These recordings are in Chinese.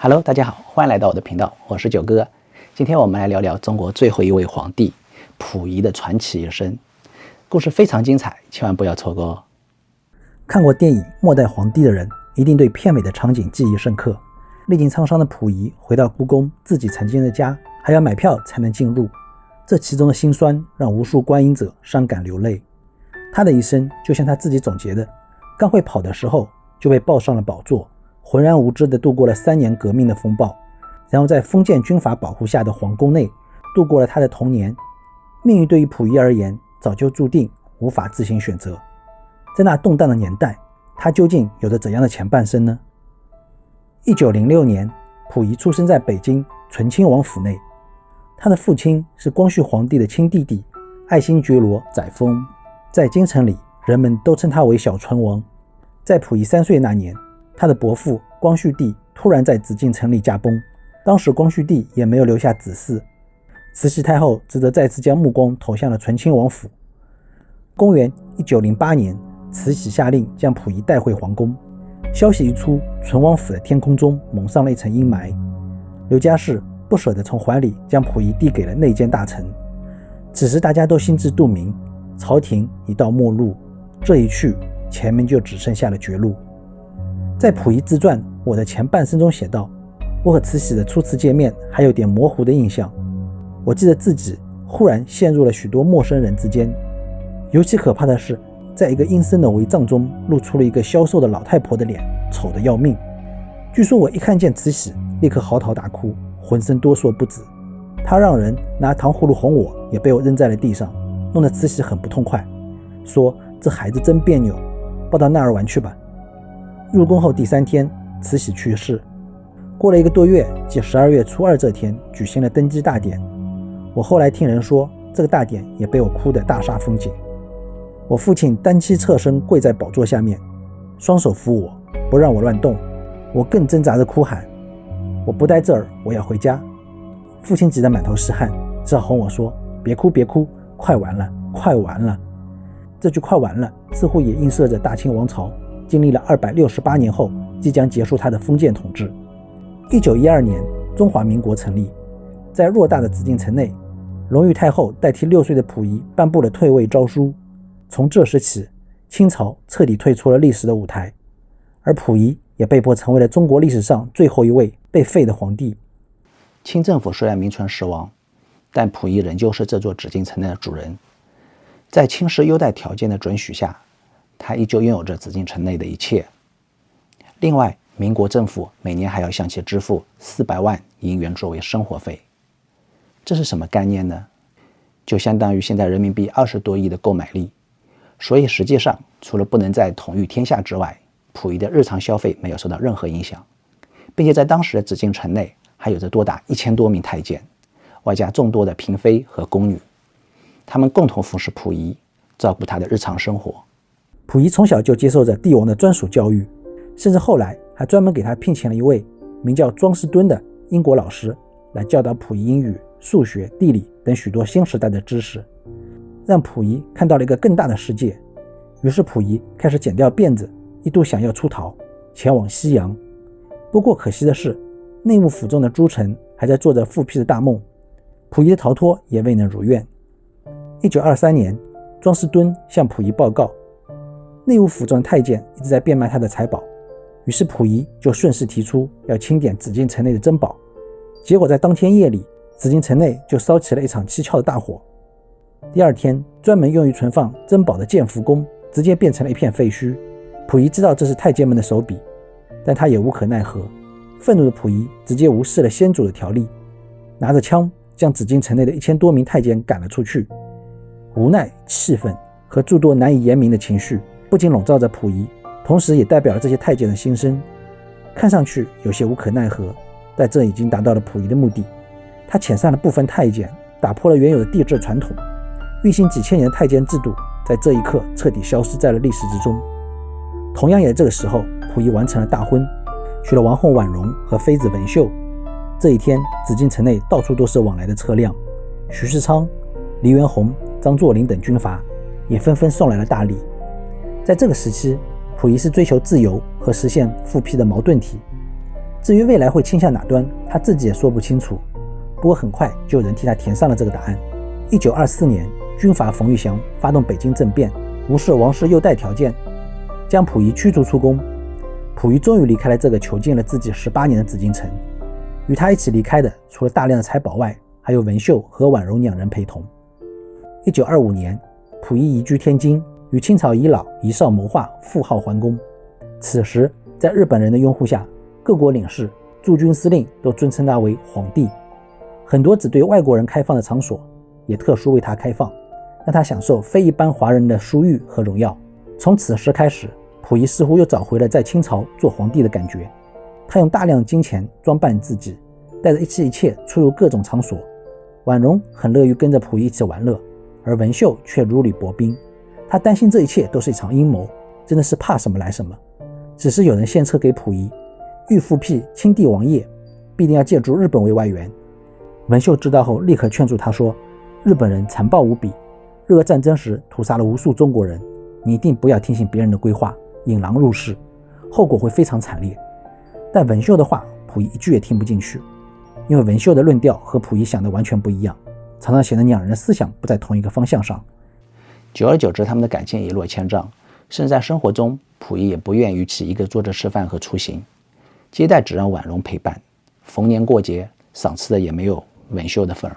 Hello， 大家好，欢迎来到我的频道，我是九哥。今天我们来聊聊中国最后一位皇帝溥仪的传奇一生，故事非常精彩，千万不要错过哦。看过电影《末代皇帝》的人，一定对片尾的场景记忆深刻。历经沧桑的溥仪回到故宫自己曾经的家，还要买票才能进入，这其中的辛酸让无数观影者伤感流泪。他的一生就像他自己总结的，刚会跑的时候就被抱上了宝座，浑然无知地度过了3年革命的风暴，然后在封建军阀保护下的皇宫内度过了他的童年。命运对于溥仪而言早就注定，无法自行选择。在那动荡的年代，他究竟有着怎样的前半生呢？1906年，溥仪出生在北京醇亲王府内。他的父亲是光绪皇帝的亲弟弟爱新觉罗载沣，在京城里人们都称他为小醇王。在溥仪3岁那年，他的伯父光绪帝突然在紫禁城里驾崩，当时光绪帝也没有留下子嗣，慈禧太后只得再次将目光投向了醇亲王府。公元1908年，慈禧下令将溥仪带回皇宫。消息一出，醇王府的天空中蒙上了一层阴霾。刘家氏不舍得从怀里将溥仪递给了内监大臣。此时大家都心知肚明，朝廷已到末路，这一去，前面就只剩下了绝路。在溥仪自传《我的前半生》中写道，我和慈禧的初次见面还有点模糊的印象，我记得自己忽然陷入了许多陌生人之间。尤其可怕的是，在一个阴森的帷帐中露出了一个消瘦的老太婆的脸，丑得要命。据说我一看见慈禧立刻嚎啕大哭，浑身哆嗦不止。她让人拿糖葫芦哄我，也被我扔在了地上，弄得慈禧很不痛快，说这孩子真别扭，抱到那儿玩去吧。入宫后第3天，慈禧去世。过了1个多月，即12月初2这天，举行了登基大典。我后来听人说，这个大典也被我哭得大煞风景。我父亲单膝侧身跪在宝座下面，双手扶我，不让我乱动。我更挣扎着哭喊，我不待这儿，我要回家。父亲急得满头是汗，只好哄我说，别哭别哭，快完了快完了。这句快完了似乎也映射着大清王朝经历了268年后即将结束他的封建统治。1912年，中华民国成立，在偌大的紫禁城内，隆裕太后代替6岁的溥仪颁布了退位诏书。从这时起，清朝彻底退出了历史的舞台，而溥仪也被迫成为了中国历史上最后一位被废的皇帝。清政府虽然名存实亡，但溥仪仍旧是这座紫禁城的主人。在清时优待条件的准许下，他依旧拥有着紫禁城内的一切。另外，民国政府每年还要向其支付400万银元作为生活费。这是什么概念呢？就相当于现在人民币20多亿的购买力。所以实际上，除了不能再统御天下之外，溥仪的日常消费没有受到任何影响，并且在当时的紫禁城内还有着多达1000多名太监，外加众多的嫔妃和宫女，他们共同服侍溥仪，照顾他的日常生活。溥仪从小就接受着帝王的专属教育，甚至后来还专门给他聘请了一位名叫庄士敦的英国老师，来教导溥仪英语、数学、地理等许多新时代的知识，让溥仪看到了一个更大的世界。于是溥仪开始剪掉辫子，一度想要出逃，前往西洋。不过可惜的是，内务府中的诸臣还在做着复辟的大梦，溥仪的逃脱也未能如愿。1923年，庄士敦向溥仪报告，内务府中的太监一直在变卖他的财宝，于是溥仪就顺势提出要清点紫禁城内的珍宝。结果在当天夜里，紫禁城内就烧起了一场蹊跷的大火。第2天，专门用于存放珍宝的建福宫直接变成了一片废墟。溥仪知道这是太监们的手笔，但他也无可奈何。愤怒的溥仪直接无视了先祖的条例，拿着枪将紫禁城内的1000多名太监赶了出去。无奈、气愤和诸多难以言明的情绪不仅笼罩着溥仪，同时也代表了这些太监的心声。看上去有些无可奈何，但这已经达到了溥仪的目的。他遣散了部分太监，打破了原有的帝制传统，运行几千年的太监制度在这一刻彻底消失在了历史之中。同样也在这个时候，溥仪完成了大婚，娶了王后婉容和妃子文绣。这一天，紫禁城内到处都是往来的车辆，徐世昌、黎元洪、张作霖等军阀也纷纷送来了大礼。在这个时期，溥仪是追求自由和实现复辟的矛盾体。至于未来会倾向哪端，他自己也说不清楚。不过很快就有人替他填上了这个答案。1924年，军阀冯玉祥发动北京政变，无视王室优待条件，将溥仪驱逐出宫。溥仪终于离开了这个囚禁了自己18年的紫禁城。与他一起离开的，除了大量的财宝外，还有文秀和婉容两人陪同。1925年，溥仪移居天津，与清朝遗老遗少谋划复号还宫。此时，在日本人的拥护下，各国领事、驻军司令都尊称他为皇帝。很多只对外国人开放的场所也特殊为他开放，让他享受非一般华人的殊遇和荣耀。从此时开始，溥仪似乎又找回了在清朝做皇帝的感觉。他用大量金钱装扮自己，带着一切出入各种场所。婉容很乐于跟着溥仪一起玩乐，而文秀却如履薄冰。他担心这一切都是一场阴谋，真的是怕什么来什么。只是有人献策给溥仪，欲复辟清帝王业，必定要借助日本为外援。文秀知道后立刻劝阻他说，日本人残暴无比，日俄战争时屠杀了无数中国人，你一定不要听信别人的规划，引狼入室，后果会非常惨烈。但文秀的话溥仪一句也听不进去，因为文秀的论调和溥仪想的完全不一样，常常显得两人的思想不在同一个方向上。久而久之，他们的感情一落千丈，甚至在生活中，溥仪也不愿与其一个坐着吃饭和出行，接待只让婉容陪伴，逢年过节赏赐的也没有文秀的份儿。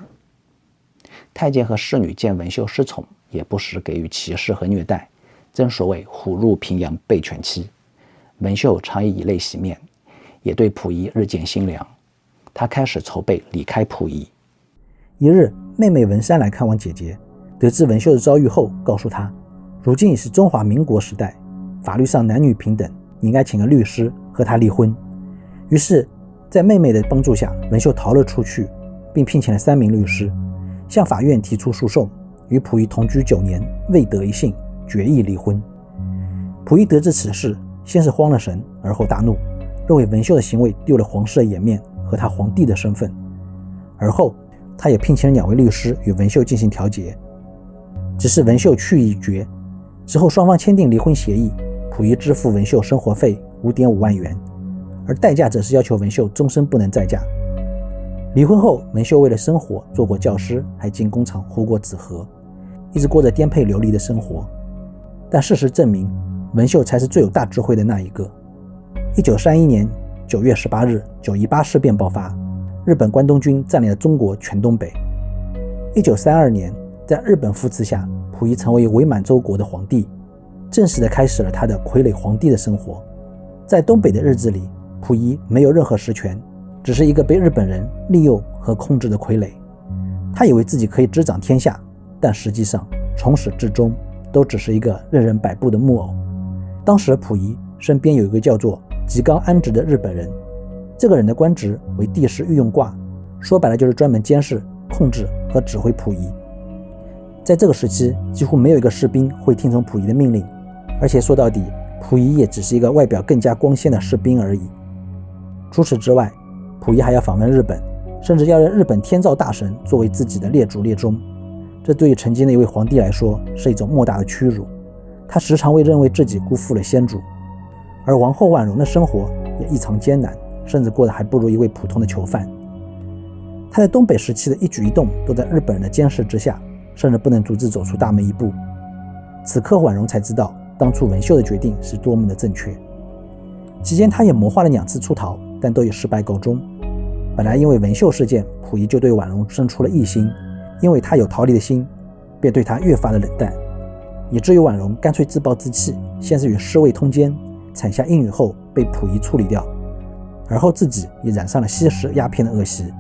太监和侍女见文秀失宠，也不时给予歧视和虐待，正所谓虎入平阳被犬欺。文秀常以泪洗面，也对溥仪日渐心凉。他开始筹备离开溥仪。一日，妹妹文山来看望姐姐，得知文秀的遭遇后，告诉她，如今已是中华民国时代，法律上男女平等，你应该请个律师和他离婚。于是在妹妹的帮助下，文秀逃了出去，并聘请了3名律师，向法院提出诉讼，与溥仪同居9年，未得一幸，决议离婚。溥仪得知此事，先是慌了神，而后大怒，认为文秀的行为丢了皇室的颜面和他皇帝的身份。而后他也聘请了2位律师与文秀进行调解，只是文秀去意已决。之后双方签订离婚协议，溥仪支付文秀生活费5.5万元，而代价则是要求文秀终身不能再嫁。离婚后，文秀为了生活做过教师，还进工厂糊过纸盒，一直过着颠沛流离的生活。但事实证明，文秀才是最有大智慧的那一个。1931年9月18日，918事变爆发，日本关东军占领了中国全东北。1932年，在日本扶持下，溥仪成为伪满洲国的皇帝，正式的开始了他的傀儡皇帝的生活。在东北的日子里，溥仪没有任何实权，只是一个被日本人利用和控制的傀儡。他以为自己可以执掌天下，但实际上从始至终都只是一个任人摆布的木偶。当时溥仪身边有一个叫做吉冈安直的日本人，这个人的官职为第10御用挂，说白了就是专门监视、控制和指挥溥仪。在这个时期，几乎没有一个士兵会听从溥仪的命令，而且说到底，溥仪也只是一个外表更加光鲜的士兵而已。除此之外，溥仪还要访问日本，甚至要让日本天照大神作为自己的列祖列宗。这对于曾经的一位皇帝来说是一种莫大的屈辱，他时常会认为自己辜负了先祖。而王后婉容的生活也异常艰难，甚至过得还不如一位普通的囚犯。他在东北时期的一举一动都在日本人的监视之下，甚至不能独自走出大门一步。此刻婉容才知道当初文秀的决定是多么的正确。期间他也谋划了2次出逃，但都以失败告终。本来因为文秀事件，溥仪就对婉容生出了异心，因为他有逃离的心，便对他越发的冷淡，以至于婉容干脆自暴自弃，先是与侍卫通奸，产下婴女后被溥仪处理掉，而后自己也染上了吸食鸦片的恶习。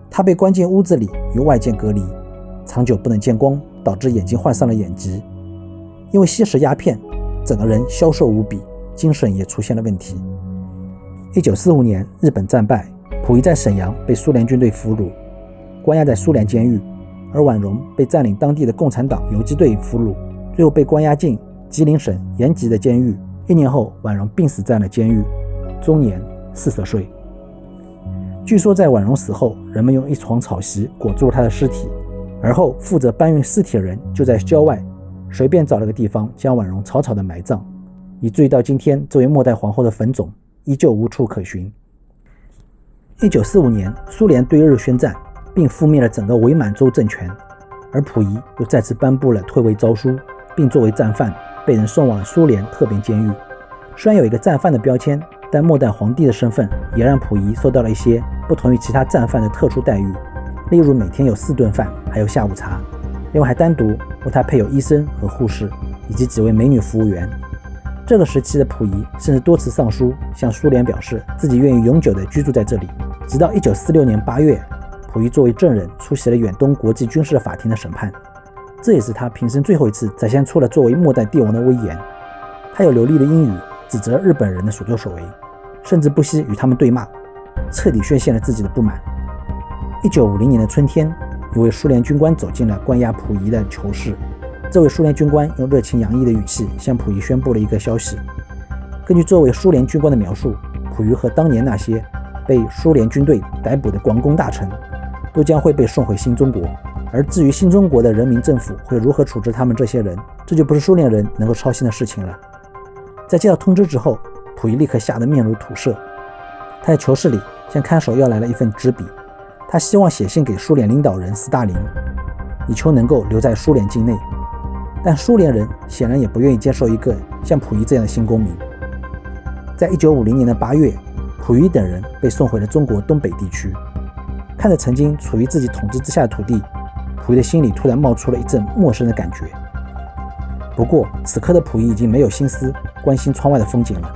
他被关进屋子里，与外界隔离，长久不能见光，导致眼睛患上了眼疾。因为吸食鸦片，整个人消瘦无比，精神也出现了问题。1945年，日本战败，溥仪在沈阳被苏联军队俘虏，关押在苏联监狱，而婉容被占领当地的共产党游击队俘虏，最后被关押进吉林省延吉的监狱。1年后，婉容病死在了监狱，终年40岁。据说在婉容死后，人们用一床草席裹住了她的尸体，而后负责搬运尸体的人就在郊外随便找了个地方将婉容草草的埋葬，以至于到今天这位末代皇后的坟冢依旧无处可寻。1945年，苏联对日宣战，并覆灭了整个伪满洲政权，而溥仪又再次颁布了退位诏书，并作为战犯被人送往了苏联特别监狱。虽然有一个战犯的标签，但末代皇帝的身份也让溥仪受到了一些不同于其他战犯的特殊待遇，例如每天有4顿饭，还有下午茶，另外还单独为他配有医生和护士，以及几位美女服务员。这个时期的溥仪甚至多次上书向苏联表示自己愿意永久地居住在这里。直到1946年8月，溥仪作为证人出席了远东国际军事法庭的审判，这也是他平生最后一次展现出了作为末代帝王的威严。他有流利的英语指责日本人的所作所为，甚至不惜与他们对骂，彻底宣泄了自己的不满。1950年的春天，一位苏联军官走进了关押溥仪的囚室。这位苏联军官用热情洋溢的语气向溥仪宣布了一个消息。根据这位苏联军官的描述，溥仪和当年那些被苏联军队逮捕的广工大臣都将会被送回新中国，而至于新中国的人民政府会如何处置他们这些人，这就不是苏联人能够操心的事情了。在接到通知之后，溥仪立刻吓得面如土色。他在囚室里向看守要来了一份纸笔，他希望写信给苏联领导人斯大林，以求能够留在苏联境内。但苏联人显然也不愿意接受一个像溥仪这样的新公民。在1950年的8月，溥仪等人被送回了中国东北地区。看着曾经处于自己统治之下的土地，溥仪的心里突然冒出了一阵陌生的感觉。不过此刻的溥仪已经没有心思关心窗外的风景了，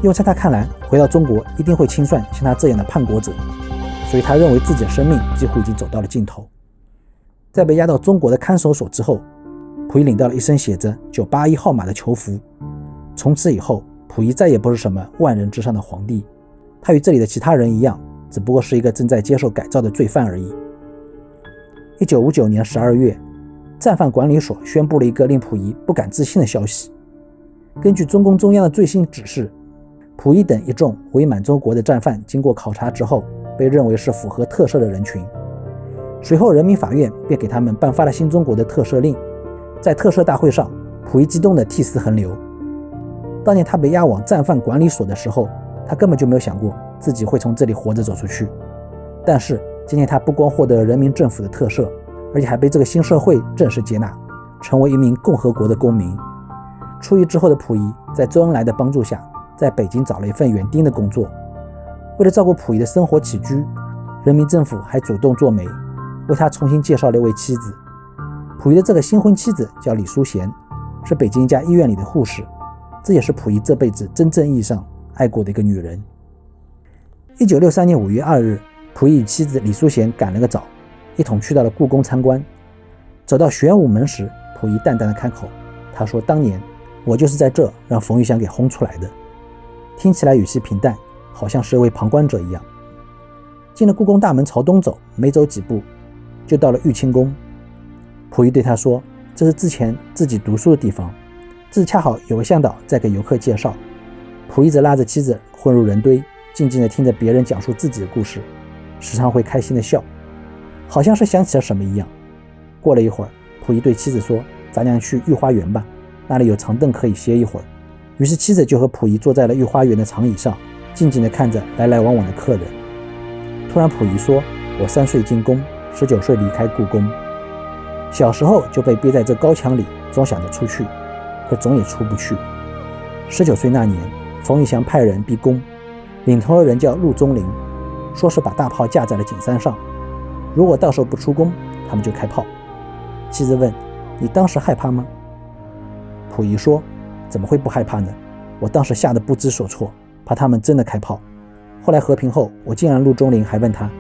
因为在他看来，回到中国一定会清算像他这样的叛国者，所以他认为自己的生命几乎已经走到了尽头。在被押到中国的看守所之后，溥仪领到了一身写着981号码的囚服。从此以后，溥仪再也不是什么万人之上的皇帝，他与这里的其他人一样，只不过是一个正在接受改造的罪犯而已。1959年12月，战犯管理所宣布了一个令溥仪不敢置信的消息。根据中共中央的最新指示，溥仪等一众伪满洲国的战犯经过考察之后，被认为是符合特赦的人群。随后人民法院便给他们颁发了新中国的特赦令。在特赦大会上，溥仪激动的涕泗横流。当年他被押往战犯管理所的时候，他根本就没有想过自己会从这里活着走出去。但是今天他不光获得了人民政府的特赦，而且还被这个新社会正式接纳，成为一名共和国的公民。出狱之后的溥仪在周恩来的帮助下，在北京找了一份园丁的工作。为了照顾溥仪的生活起居，人民政府还主动做媒，为他重新介绍了一位妻子。溥仪的这个新婚妻子叫李淑贤，是北京一家医院里的护士，这也是溥仪这辈子真正意义上爱过的一个女人。1963年5月2日，溥仪与妻子李淑贤赶了个早，一同去到了故宫参观。走到玄武门时，溥仪淡淡的开口，他说：“当年我就是在这让冯玉祥给轰出来的。”听起来语气平淡，好像是一位旁观者一样。进了故宫大门朝东走，没走几步就到了玉清宫。溥仪对他说：“这是之前自己读书的地方。”这是恰好有个向导在给游客介绍。溥仪则拉着妻子混入人堆，静静地听着别人讲述自己的故事，时常会开心地笑，好像是想起了什么一样。过了一会儿，溥仪对妻子说：“咱俩去御花园吧，那里有长凳可以歇一会儿。”于是妻子就和溥仪坐在了御花园的长椅上，静静地看着来来往往的客人。突然溥仪说：“我3岁进宫，19岁离开故宫。小时候就被憋在这高墙里，总想着出去，可总也出不去。19岁那年，冯玉祥派人逼宫，领头的人叫陆宗麟，说是把大炮架在了景山上，如果到时候不出宫，他们就开炮。”妻子问：“你当时害怕吗？”溥仪说：“怎么会不害怕呢？我当时吓得不知所措，怕他们真的开炮。后来和平后，我竟然陆宗麟还问他，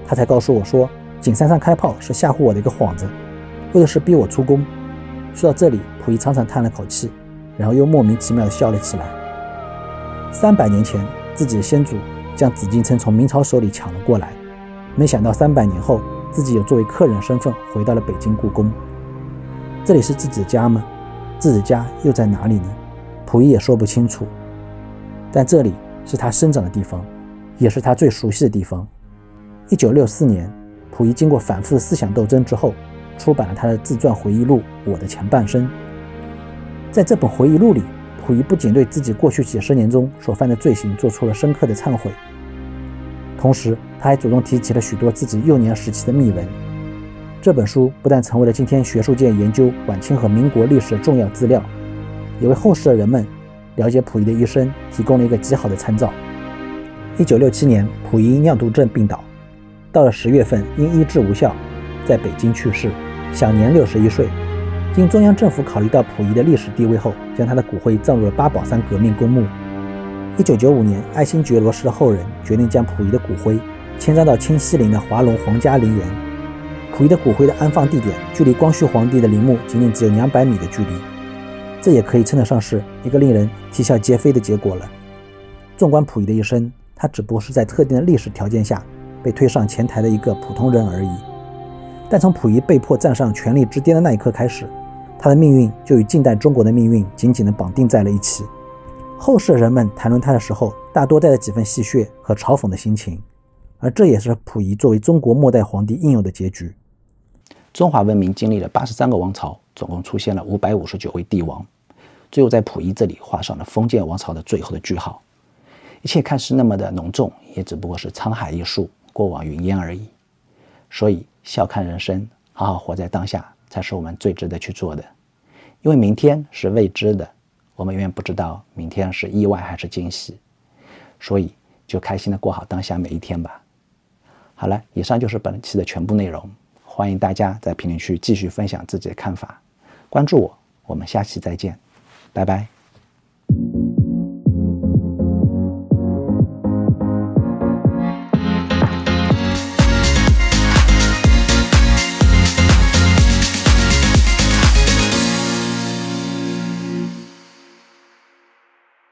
他才告诉我说，景山上开炮是吓唬我的一个幌子，为的是逼我出宫。”说到这里，溥仪长长叹了口气，然后又莫名其妙地笑了起来。300年前，自己的先祖将紫禁城从明朝手里抢了过来，没想到300年后，自己有作为客人身份回到了北京故宫。这里是自己的家吗？自己的家又在哪里呢？溥仪也说不清楚。但这里是他生长的地方，也是他最熟悉的地方。1964年，溥仪经过反复的思想斗争之后，出版了他的自传回忆录《我的前半生》。在这本回忆录里，溥仪不仅对自己过去几十年中所犯的罪行做出了深刻的忏悔，同时他还主动提起了许多自己幼年时期的秘闻。这本书不但成为了今天学术界研究晚清和民国历史的重要资料，也为后世的人们了解溥仪的一生提供了一个极好的参照。1967年，溥仪因尿毒症病倒，到了10月份因医治无效，在北京去世，享年61岁。经中央政府考虑到溥仪的历史地位后，将他的骨灰葬入了八宝山革命公墓。1995年，爱新觉罗氏的后人决定将溥仪的骨灰迁葬到清西陵的华龙皇家陵园。溥仪的骨灰的安放地点距离光绪皇帝的陵墓仅仅只有200米的距离，这也可以称得上是一个令人啼笑皆非的结果了。纵观溥仪的一生，他只不过是在特定的历史条件下被推上前台的一个普通人而已。但从溥仪被迫站上权力之巅的那一刻开始，他的命运就与近代中国的命运紧紧地绑定在了一起。后世人们谈论他的时候，大多带着几分戏谑和嘲讽的心情，而这也是溥仪作为中国末代皇帝应有的结局。中华文明经历了83个王朝，总共出现了559位帝王，最后在溥仪这里画上了封建王朝的最后的句号。一切看似那么的浓重，也只不过是沧海一粟，过往云烟而已。所以笑看人生，好好活在当下，才是我们最值得去做的。因为明天是未知的，我们永远不知道明天是意外还是惊喜，所以就开心的过好当下每一天吧。好了，以上就是本期的全部内容，欢迎大家在评论区继续分享自己的看法，关注我，我们下期再见，拜拜。